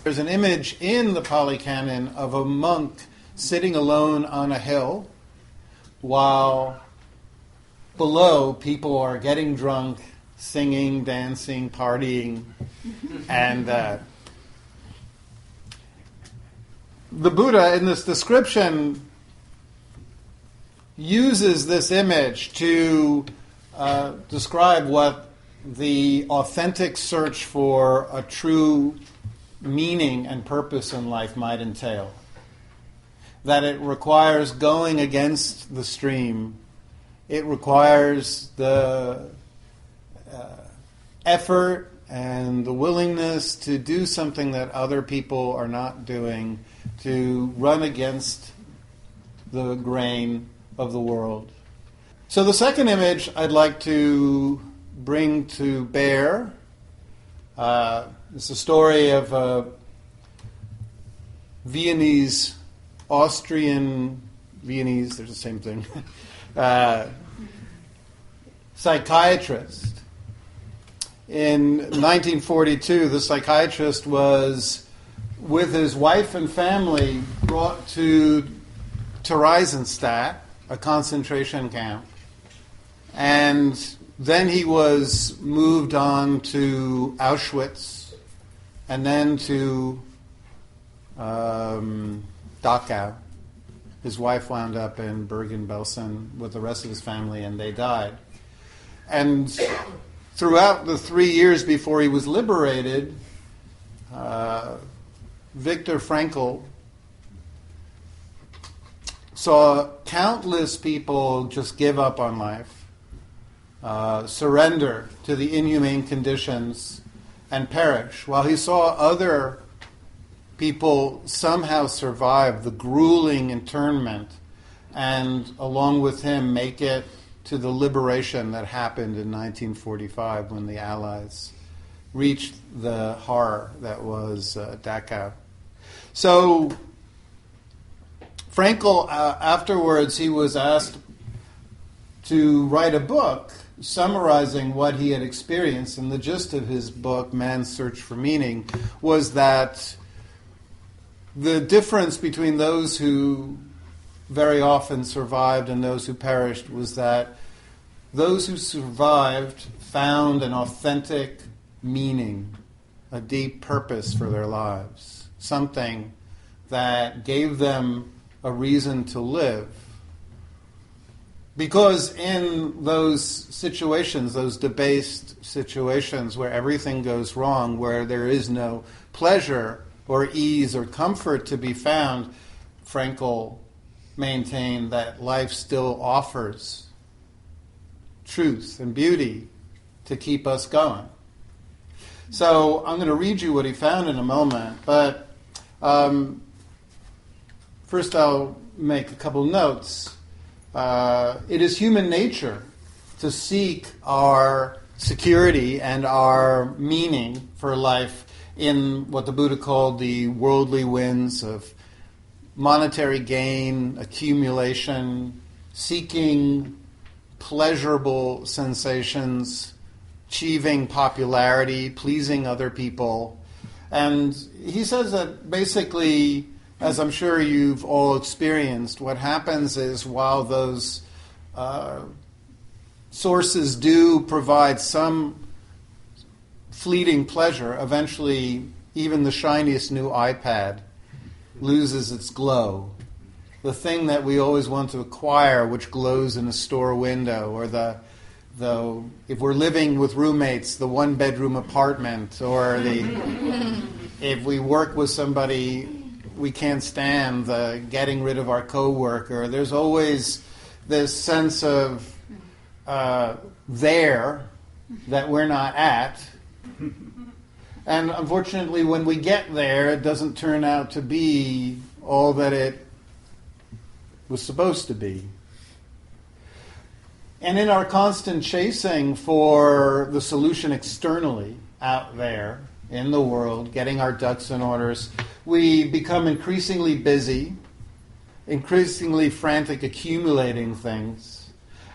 There's an image in the Pali Canon of a monk sitting alone on a hill while below people are getting drunk, singing, dancing, partying, and the Buddha in this description uses this image to describe what the authentic search for a true meaning and purpose in life might entail. That it requires going against the stream. It requires the effort and the willingness to do something that other people are not doing, to run against the grain of the world. So the second image I'd like to bring to bear is a story of a Viennese, they're the same thing, psychiatrist. In 1942, the psychiatrist was, with his wife and family, brought to Theresienstadt, a concentration camp. And then he was moved on to Auschwitz and then to Dachau. His wife wound up in Bergen-Belsen with the rest of his family, and they died. And throughout the 3 years before he was liberated, Viktor Frankl saw countless people just give up on life, surrender to the inhumane conditions, and perish, while he saw other people somehow survive the grueling internment and, along with him, make it to the liberation that happened in 1945 when the Allies reached the horror that was Dachau. So Frankl, afterwards, he was asked to write a book summarizing what he had experienced, and the gist of his book, Man's Search for Meaning, was that the difference between those who very often survived and those who perished was that those who survived found an authentic meaning, a deep purpose for their lives, something that gave them a reason to live. Because in those situations, those debased situations where everything goes wrong, where there is no pleasure or ease or comfort to be found, Frankl maintained that life still offers truth and beauty to keep us going. So I'm going to read you what he found in a moment, but first I'll make a couple notes. It is human nature to seek our security and our meaning for life in what the Buddha called the worldly winds of monetary gain, accumulation, seeking pleasurable sensations, achieving popularity, pleasing other people. And he says that basically, as I'm sure you've all experienced, what happens is while those sources do provide some fleeting pleasure, eventually even the shiniest new iPad loses its glow. The thing that we always want to acquire, which glows in a store window, or if we're living with roommates, the one-bedroom apartment, or if we work with somebody we can't stand, the getting rid of our coworker. There's always this sense of there that we're not at. And unfortunately, when we get there, it doesn't turn out to be all that it was supposed to be. And in our constant chasing for the solution externally, out there, in the world, getting our ducks in orders, we become increasingly busy, increasingly frantic, accumulating things,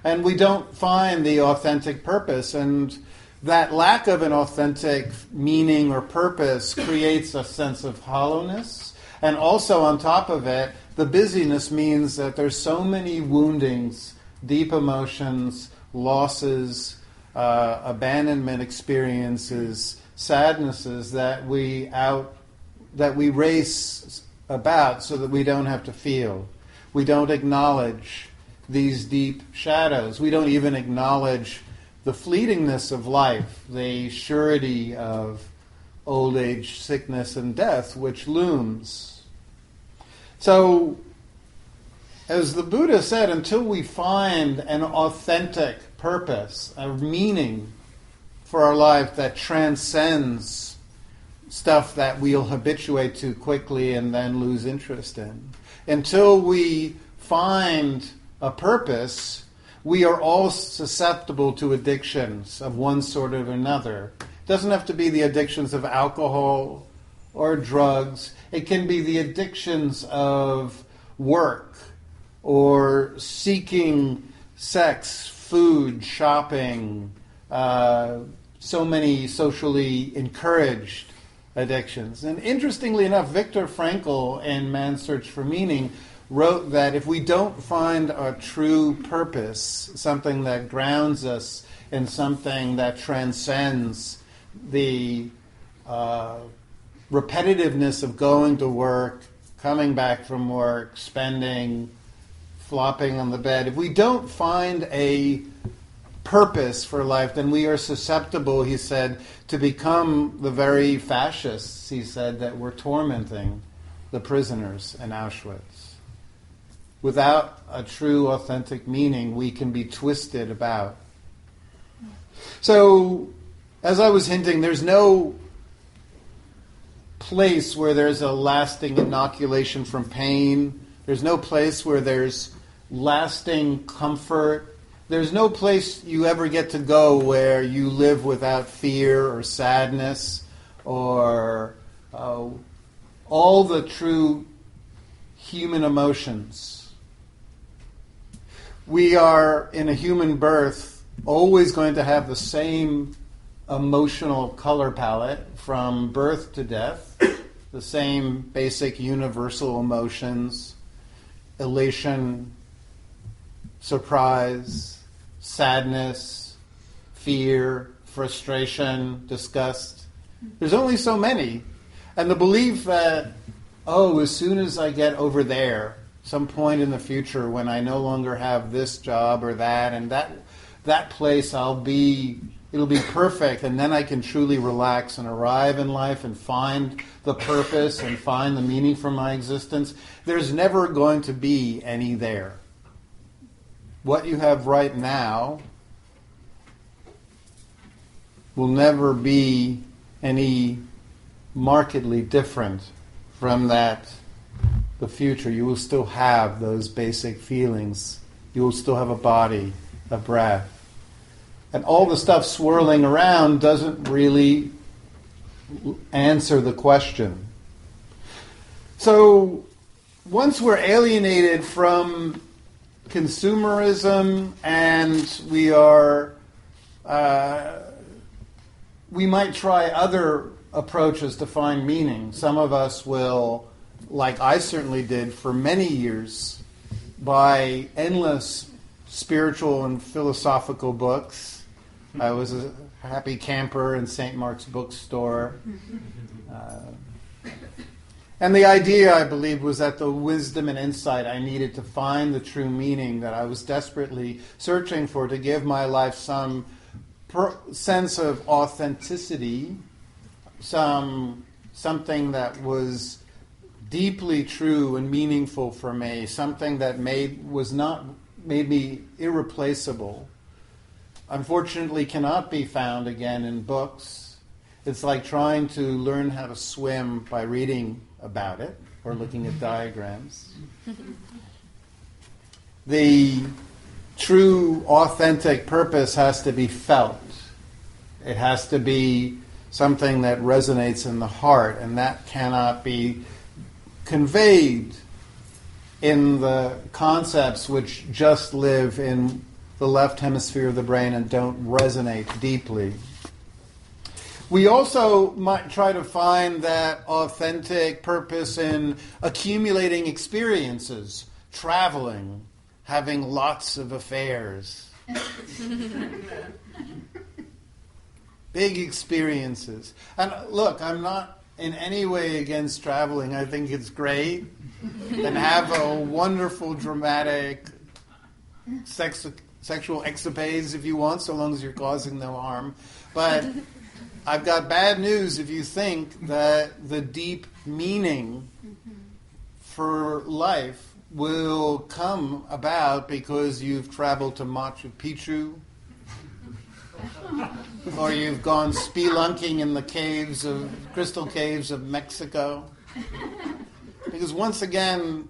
and we don't find the authentic purpose. And that lack of an authentic meaning or purpose creates a sense of hollowness. And also on top of it, the busyness means that there's so many woundings, deep emotions, losses, abandonment experiences, sadnesses that we race about so that we don't have to feel. We don't acknowledge these deep shadows. We don't even acknowledge the fleetingness of life, the surety of old age, sickness, and death, which looms. So, as the Buddha said, until we find an authentic purpose, a meaning for our life that transcends stuff that we'll habituate to quickly and then lose interest in, until we find a purpose, we are all susceptible to addictions of one sort or another. It doesn't have to be the addictions of alcohol or drugs. It can be the addictions of work or seeking sex, food, shopping, so many socially encouraged addictions. And interestingly enough, Viktor Frankl in Man's Search for Meaning wrote that if we don't find a true purpose, something that grounds us in something that transcends the repetitiveness of going to work, coming back from work, spending, flopping on the bed, if we don't find a purpose for life, then we are susceptible, he said, to become the very fascists, he said, that were tormenting the prisoners in Auschwitz. Without a true, authentic meaning, we can be twisted about. So, as I was hinting, there's no place where there's a lasting inoculation from pain. There's no place where there's lasting comfort. There's no place you ever get to go where you live without fear or sadness or all the true human emotions. We are, in a human birth, always going to have the same emotional color palette from birth to death, the same basic universal emotions, elation, surprise, sadness, fear, frustration, disgust. There's only so many. And the belief that, as soon as I get over there, some point in the future when I no longer have this job or that, and that place it'll be perfect, and then I can truly relax and arrive in life and find the purpose and find the meaning for my existence. There's never going to be any there. What you have right now will never be any markedly different from that. The future, you will still have those basic feelings. You will still have a body, a breath. And all the stuff swirling around doesn't really answer the question. So once we're alienated from consumerism and we might try other approaches to find meaning. Some of us will, like I certainly did for many years, buy endless spiritual and philosophical books. I was a happy camper in St. Mark's bookstore. And the idea, I believe, was that the wisdom and insight I needed to find the true meaning that I was desperately searching for to give my life some sense of authenticity, something that was deeply true and meaningful for me, something that made me irreplaceable. Unfortunately, cannot be found again in books. It's like trying to learn how to swim by reading about it or looking at diagrams. The true, authentic purpose has to be felt. It has to be something that resonates in the heart, and that cannot be conveyed in the concepts which just live in the left hemisphere of the brain and don't resonate deeply. We also might try to find that authentic purpose in accumulating experiences, traveling, having lots of affairs. Big experiences. And look, I'm not in any way against traveling. I think it's great. And have a wonderful, dramatic sexual escapades if you want, so long as you're causing no harm. But I've got bad news if you think that the deep meaning for life will come about because you've traveled to Machu Picchu or you've gone spelunking in the crystal caves of Mexico. Because once again,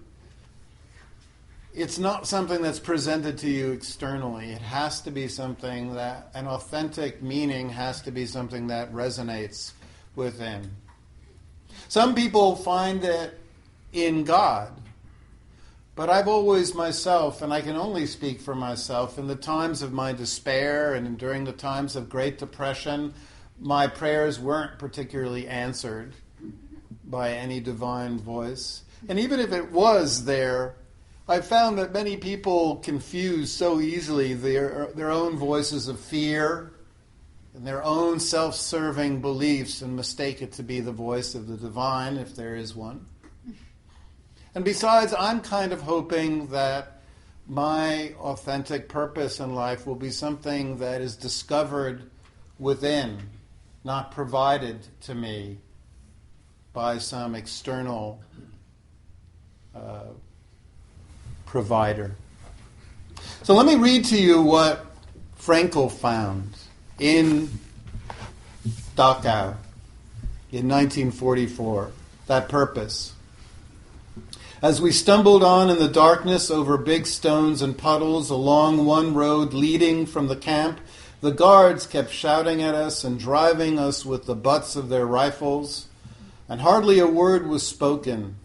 it's not something that's presented to you externally. It has to be something that, an authentic meaning has to be something that resonates within. Some people find it in God. But I've always myself, and I can only speak for myself, in the times of my despair and during the times of Great Depression, my prayers weren't particularly answered by any divine voice. And even if it was there, I found that many people confuse so easily their own voices of fear and their own self-serving beliefs and mistake it to be the voice of the divine, if there is one. And besides, I'm kind of hoping that my authentic purpose in life will be something that is discovered within, not provided to me by some external provider. So let me read to you what Frankl found in Dachau in 1944, that purpose. As we stumbled on in the darkness over big stones and puddles along one road leading from the camp, the guards kept shouting at us and driving us with the butts of their rifles, and hardly a word was spoken.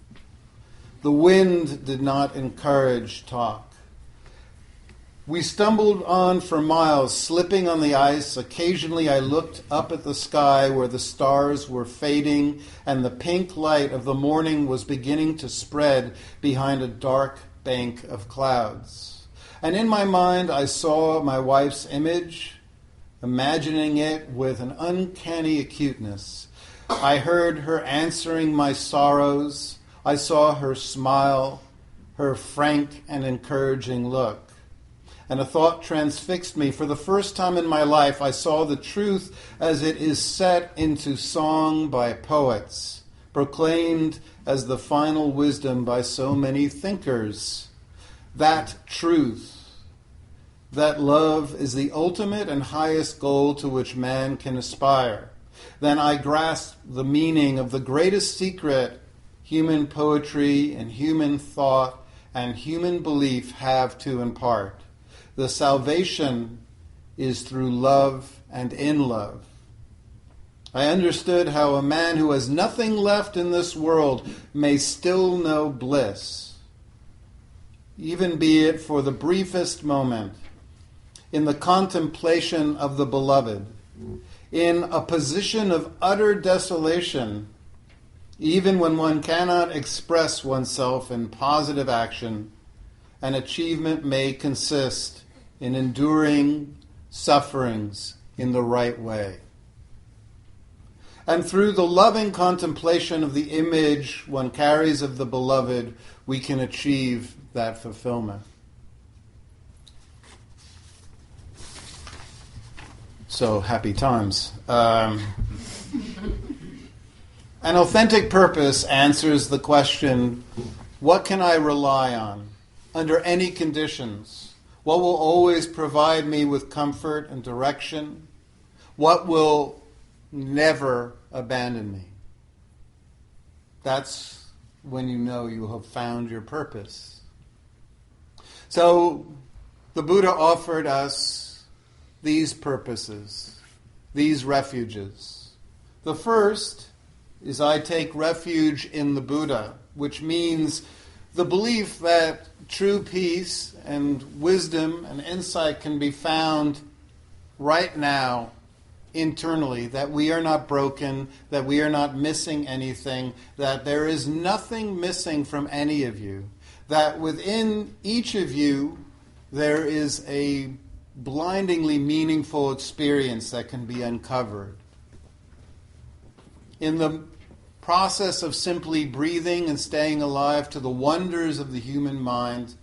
The wind did not encourage talk. We stumbled on for miles, slipping on the ice. Occasionally I looked up at the sky where the stars were fading and the pink light of the morning was beginning to spread behind a dark bank of clouds. And in my mind I saw my wife's image, imagining it with an uncanny acuteness. I heard her answering my sorrows. I saw her smile, her frank and encouraging look. And a thought transfixed me. For the first time in my life, I saw the truth as it is set into song by poets, proclaimed as the final wisdom by so many thinkers. That truth, that love is the ultimate and highest goal to which man can aspire. Then I grasped the meaning of the greatest secret human poetry and human thought and human belief have to impart. The salvation is through love and in love. I understood how a man who has nothing left in this world may still know bliss, even be it for the briefest moment, in the contemplation of the beloved, in a position of utter desolation, even when one cannot express oneself in positive action. An achievement may consist in enduring sufferings in the right way. And through the loving contemplation of the image one carries of the beloved, we can achieve that fulfillment. So, happy times. An authentic purpose answers the question, what can I rely on under any conditions? What will always provide me with comfort and direction? What will never abandon me? That's when you know you have found your purpose. So the Buddha offered us these purposes, these refuges. The first is I take refuge in the Buddha, which means the belief that true peace and wisdom and insight can be found right now internally, that we are not broken, that we are not missing anything, that there is nothing missing from any of you, that within each of you there is a blindingly meaningful experience that can be uncovered. In the process of simply breathing and staying alive to the wonders of the human mind,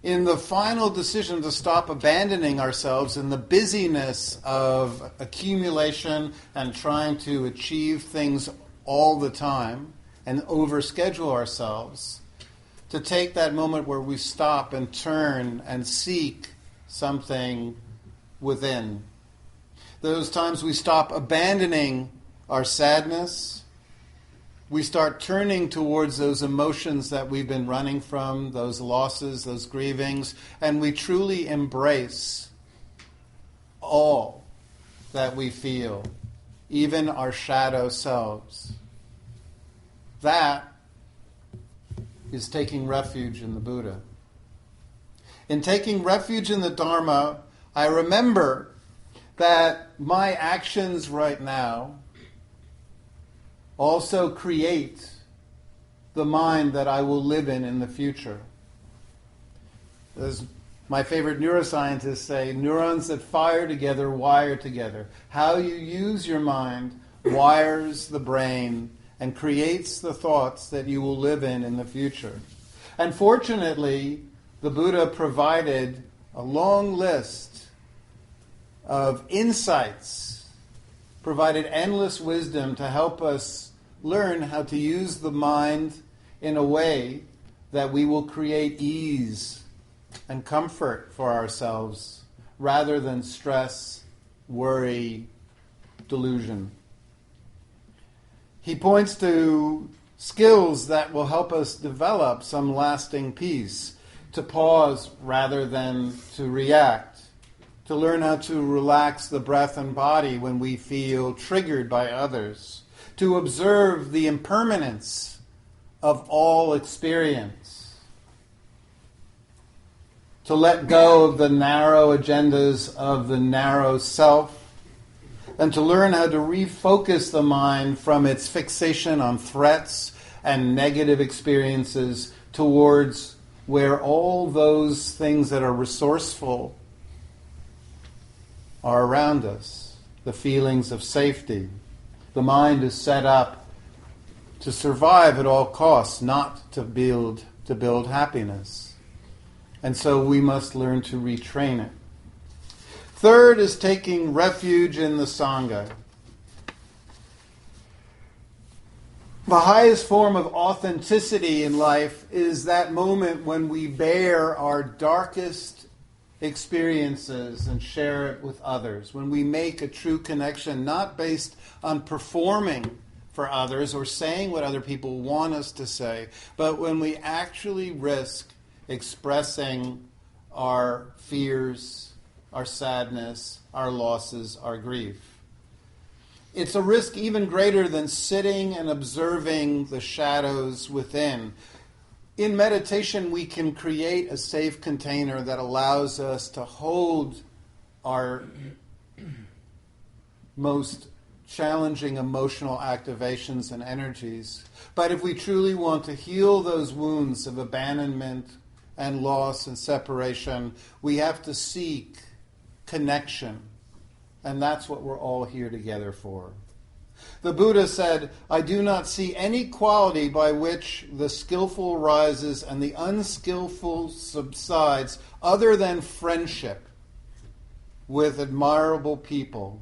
in the final decision to stop abandoning ourselves in the busyness of accumulation and trying to achieve things all the time and overschedule ourselves, to take that moment where we stop and turn and seek something within. Those times we stop abandoning our sadness, we start turning towards those emotions that we've been running from, those losses, those grievings, and we truly embrace all that we feel, even our shadow selves. That is taking refuge in the Buddha. In taking refuge in the Dharma, I remember that my actions right now also create the mind that I will live in the future. As my favorite neuroscientists say, neurons that fire together wire together. How you use your mind wires the brain and creates the thoughts that you will live in the future. And fortunately, the Buddha provided a long list of insights, provided endless wisdom to help us learn how to use the mind in a way that we will create ease and comfort for ourselves rather than stress, worry, delusion. He points to skills that will help us develop some lasting peace, to pause rather than to react, to learn how to relax the breath and body when we feel triggered by others, to observe the impermanence of all experience, to let go of the narrow agendas of the narrow self, and to learn how to refocus the mind from its fixation on threats and negative experiences towards where all those things that are resourceful are around us, the feelings of safety. The mind is set up to survive at all costs, not to build happiness. And so we must learn to retrain it. Third is taking refuge in the Sangha. The highest form of authenticity in life is that moment when we bear our darkest experiences and share it with others, when we make a true connection, not based on performing for others or saying what other people want us to say, but when we actually risk expressing our fears, our sadness, our losses, our grief. It's a risk even greater than sitting and observing the shadows within. In meditation, we can create a safe container that allows us to hold our most challenging emotional activations and energies. But if we truly want to heal those wounds of abandonment and loss and separation, we have to seek connection. And that's what we're all here together for. The Buddha said, "I do not see any quality by which the skillful rises and the unskillful subsides other than friendship with admirable people.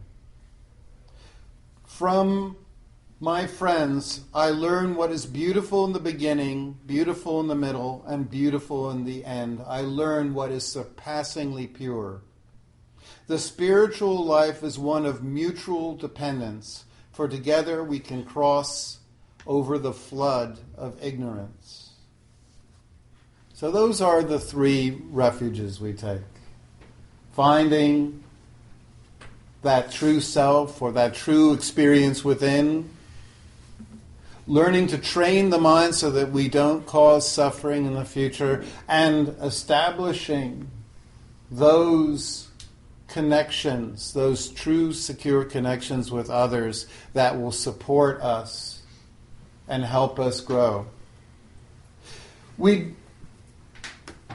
From my friends, I learn what is beautiful in the beginning, beautiful in the middle, and beautiful in the end. I learn what is surpassingly pure. The spiritual life is one of mutual dependence, for together we can cross over the flood of ignorance." So those are the three refuges we take. Finding that true self or that true experience within. Learning to train the mind so that we don't cause suffering in the future. And establishing those connections, those true, secure connections with others that will support us and help us grow. We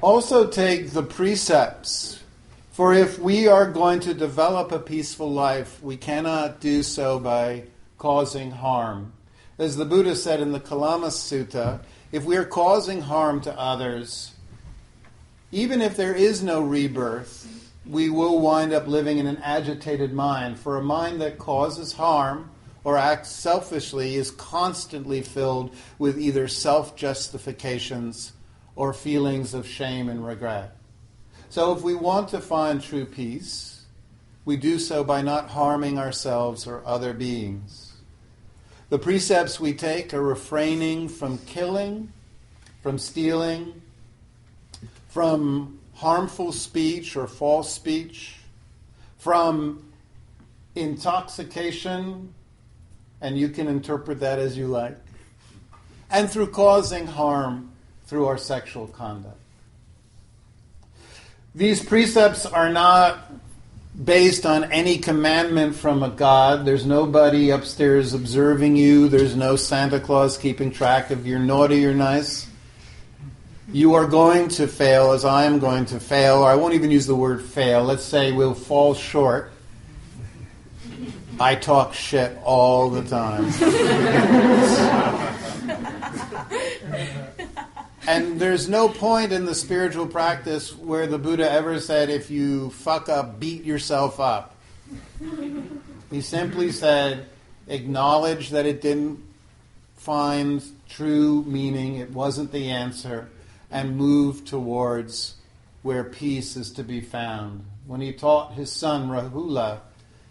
also take the precepts, for if we are going to develop a peaceful life, we cannot do so by causing harm. As the Buddha said in the Kalama Sutta, if we are causing harm to others, even if there is no rebirth, we will wind up living in an agitated mind. For a mind that causes harm or acts selfishly is constantly filled with either self-justifications or feelings of shame and regret. So if we want to find true peace, we do so by not harming ourselves or other beings. The precepts we take are refraining from killing, from stealing, from harmful speech or false speech, from intoxication, and you can interpret that as you like, and through causing harm through our sexual conduct. These precepts are not based on any commandment from a God. There's nobody upstairs observing you. There's no Santa Claus keeping track of you're naughty or nice. You are going to fail as I am going to fail, or I won't even use the word fail. Let's say we'll fall short. I talk shit all the time. And there's no point in the spiritual practice where the Buddha ever said, if you fuck up, beat yourself up. He simply said, acknowledge that it didn't find true meaning, it wasn't the answer, and move towards where peace is to be found. When he taught his son Rahula,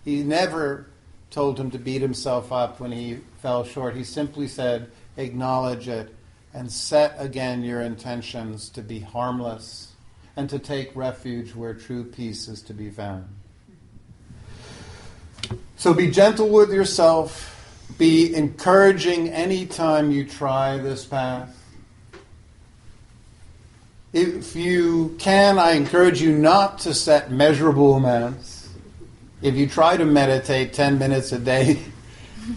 he never told him to beat himself up when he fell short. He simply said, acknowledge it and set again your intentions to be harmless and to take refuge where true peace is to be found. So be gentle with yourself. Be encouraging any time you try this path. If you can, I encourage you not to set measurable amounts. If you try to meditate 10 minutes a day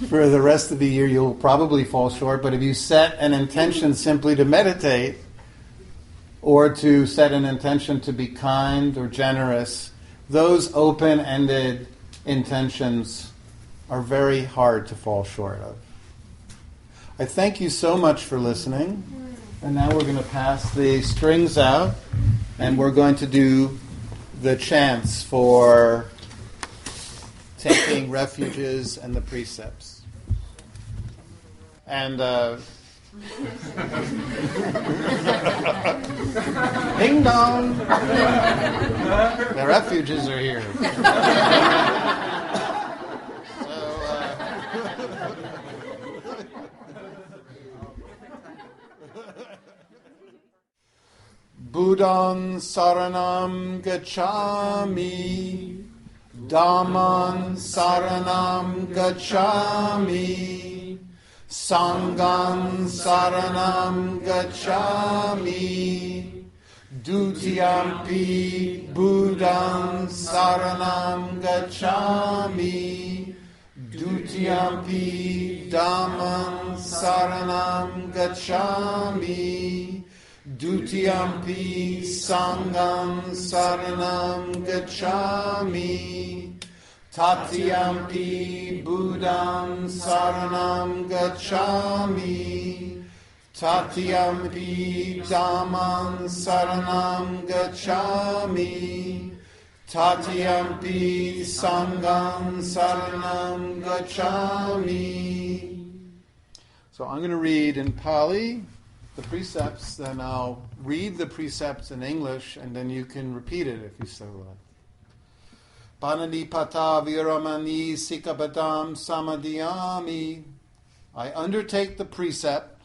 for the rest of the year, you'll probably fall short. But if you set an intention simply to meditate, or to set an intention to be kind or generous, those open-ended intentions are very hard to fall short of. I thank you so much for listening. And now we're going to pass the strings out, and we're going to do the chants for taking refuges and the precepts. And ding dong! The refuges are here. Buddhan saranam gacchami, Dhamman saranam gacchami, Sangham saranam gacchami, Dutiyampi Buddhan saranam gacchami, Dutiyampi Dhamman saranam gacchami, Dutiyampi Sangham saranam gacchami, Tatiyampi Buddham saranam gacchami, Tatiyampi Dhammam saranam gacchami, Tatiyampi Sangham saranam gacchami. So I'm going to read in Pali the precepts, then I'll read the precepts in English, and then you can repeat it if you so like. Pananipata viramani sikapatam samadhyami. I undertake the precept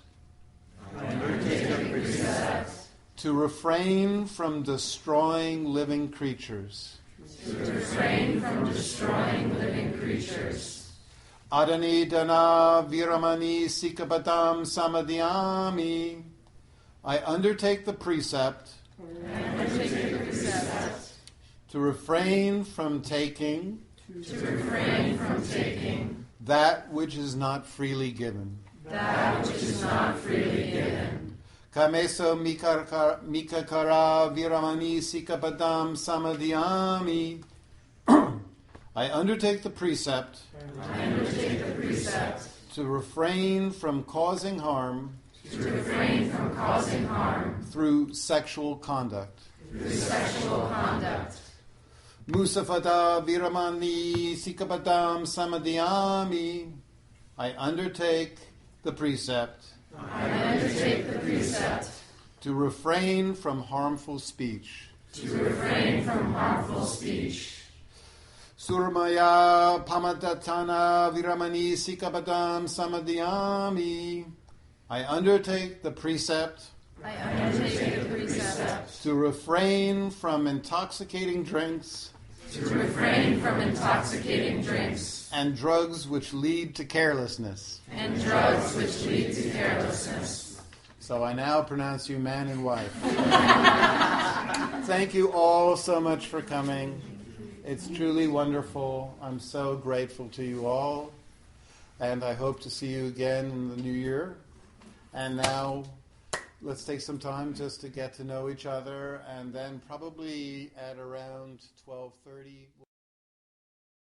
to refrain from destroying living creatures. Adani dana viramani sikapatam samadhyami. I undertake the precept to refrain from taking that which is not freely given. Kameso mikakara viramani sikapadam samadhyami. I undertake the precept to refrain from causing harm through sexual conduct. Musafata viramani sikapadam samadhyami. I undertake the precept to refrain from harmful speech. Suramaya pamadatana viramani sikapadam samadhyami. I undertake the precept to refrain from intoxicating drinks and drugs which lead to carelessness. So I now pronounce you man and wife. Thank you all so much for coming. It's truly wonderful. I'm so grateful to you all. And I hope to see you again in the new year. And now let's take some time just to get to know each other. And then probably at around 12:30...